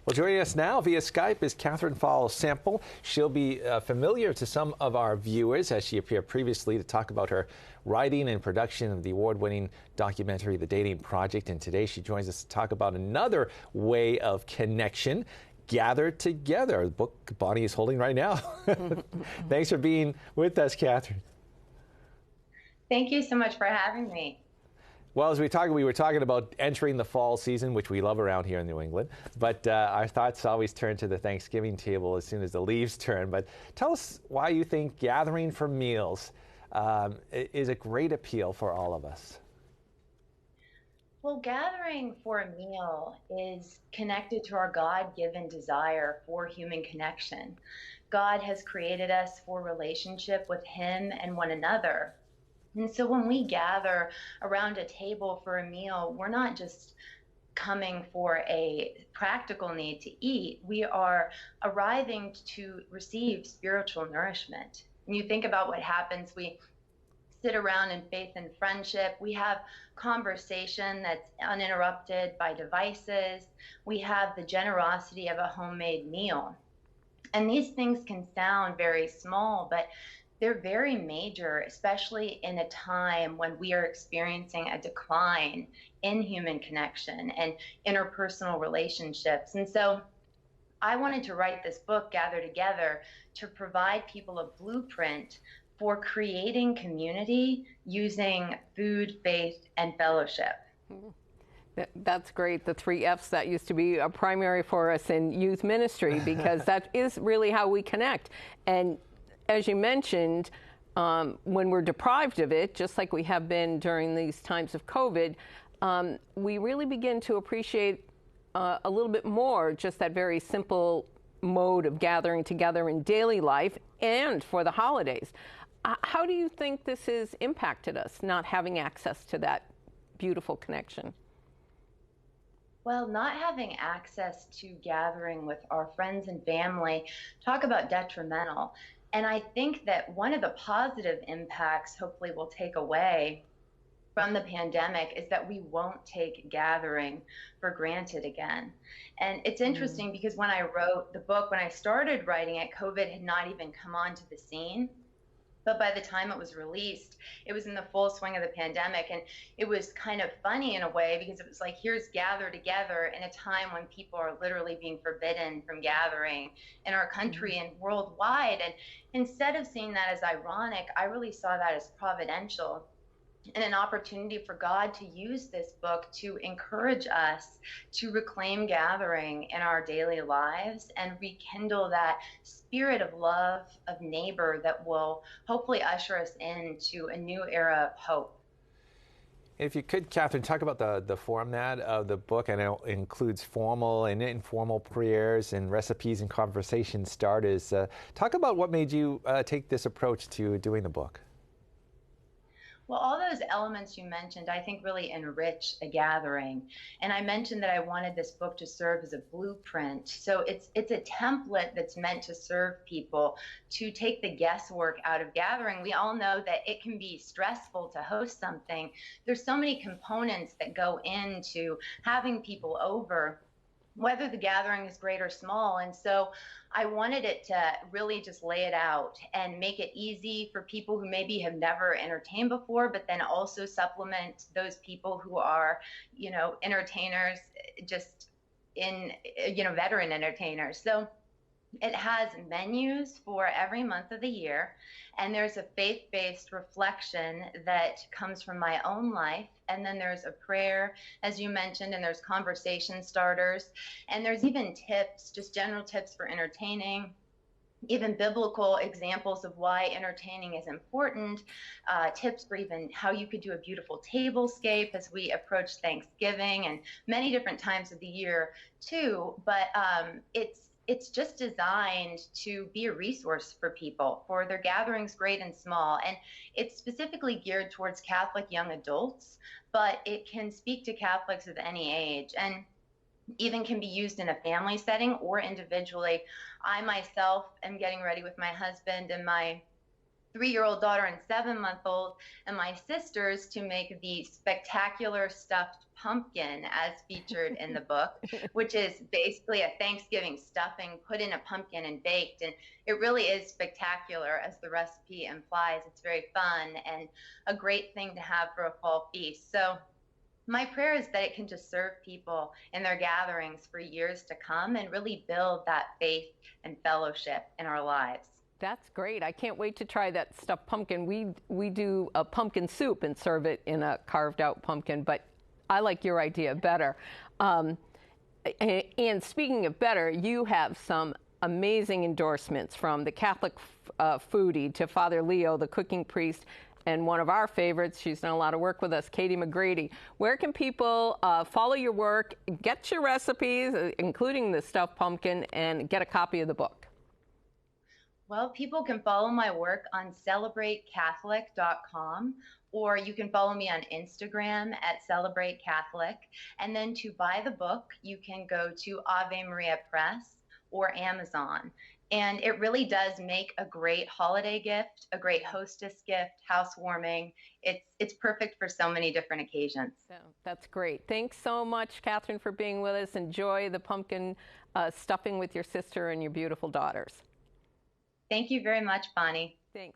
Well, joining us now via Skype is Catherine Fall Sample. She'll be familiar to some of our viewers as she appeared previously to talk about her writing and production of the award-winning documentary, The Dating Project. And today she joins us to talk about another way of connection, Gathered Together, the book Bonnie is holding right now. Thanks for being with us, Catherine. Thank you so much for having me. Well, as we were talking about entering the fall season, which we love around here in New England, but our thoughts always turn to the Thanksgiving table as soon as the leaves turn. But tell us why you think gathering for meals is a great appeal for all of us. Well, gathering for a meal is connected to our God-given desire for human connection. God has created us for relationship with Him and one another. And so when we gather around a table for a meal, we're not just coming for a practical need to eat. We are arriving to receive spiritual nourishment. And you think about what happens, we sit around in faith and friendship. We have conversation that's uninterrupted by devices. We have the generosity of a homemade meal. And these things can sound very small, but they're very major, especially in a time when we are experiencing a decline in human connection and interpersonal relationships. And so I wanted to write this book, Gather Together, to provide people a blueprint for creating community using food, faith, and fellowship. That's great. The 3 F's that used to be a primary for us in youth ministry, because that is really how we connect. And as you mentioned, when we're deprived of it, just like we have been during these times of COVID, we really begin to appreciate a little bit more just that very simple mode of gathering together in daily life and for the holidays. How do you think this has impacted us, not having access to that beautiful connection? Well, not having access to gathering with our friends and family, talk about detrimental. And I think that one of the positive impacts, hopefully we'll take away from the pandemic, is that we won't take gathering for granted again. And it's interesting because when I wrote the book, when I started writing it, COVID had not even come onto the scene. But by the time it was released, it was in the full swing of the pandemic. And it was kind of funny in a way, because it was like, here's Gather Together in a time when people are literally being forbidden from gathering in our country and worldwide. And instead of seeing that as ironic, I really saw that as providential and an opportunity for God to use this book to encourage us to reclaim gathering in our daily lives and rekindle that spirit of love, of neighbor, that will hopefully usher us into a new era of hope. If you could, Catherine, talk about the format of the book. I know it includes formal and informal prayers and recipes and conversation starters. Talk about what made you take this approach to doing the book. Well, all those elements you mentioned, I think, really enrich a gathering. And I mentioned that I wanted this book to serve as a blueprint. So it's a template that's meant to serve people to take the guesswork out of gathering. We all know that it can be stressful to host something. There's so many components that go into having people over, whether the gathering is great or small. And so I wanted it to really just lay it out and make it easy for people who maybe have never entertained before, but then also supplement those people who are, entertainers, just veteran entertainers. So it has menus for every month of the year, and there's a faith-based reflection that comes from my own life, and then there's a prayer, as you mentioned, and there's conversation starters, and there's even tips, just general tips for entertaining, even biblical examples of why entertaining is important, tips for even how you could do a beautiful tablescape as we approach Thanksgiving and many different times of the year too, but it's just designed to be a resource for people for their gatherings, great and small. And it's specifically geared towards Catholic young adults, but it can speak to Catholics of any age and even can be used in a family setting or individually. I myself am getting ready with my husband and my 3-year-old daughter and 7-month-old, and my sisters to make the spectacular stuffed pumpkin as featured in the book, which is basically a Thanksgiving stuffing put in a pumpkin and baked. And it really is spectacular, as the recipe implies. It's very fun and a great thing to have for a fall feast. So my prayer is that it can just serve people in their gatherings for years to come and really build that faith and fellowship in our lives. That's great. I can't wait to try that stuffed pumpkin. We do a pumpkin soup and serve it in a carved out pumpkin, but I like your idea better. And speaking of better, you have some amazing endorsements, from the Catholic foodie to Father Leo, the cooking priest, and one of our favorites, she's done a lot of work with us, Katie McGrady. Where can people follow your work, get your recipes, including the stuffed pumpkin, and get a copy of the book? Well, people can follow my work on celebratecatholic.com, or you can follow me on Instagram at celebratecatholic. And then to buy the book, you can go to Ave Maria Press or Amazon. And it really does make a great holiday gift, a great hostess gift, housewarming. It's perfect for so many different occasions. Yeah, that's great. Thanks so much, Catherine, for being with us. Enjoy the pumpkin stuffing with your sister and your beautiful daughters. Thank you very much, Bonnie. Thanks.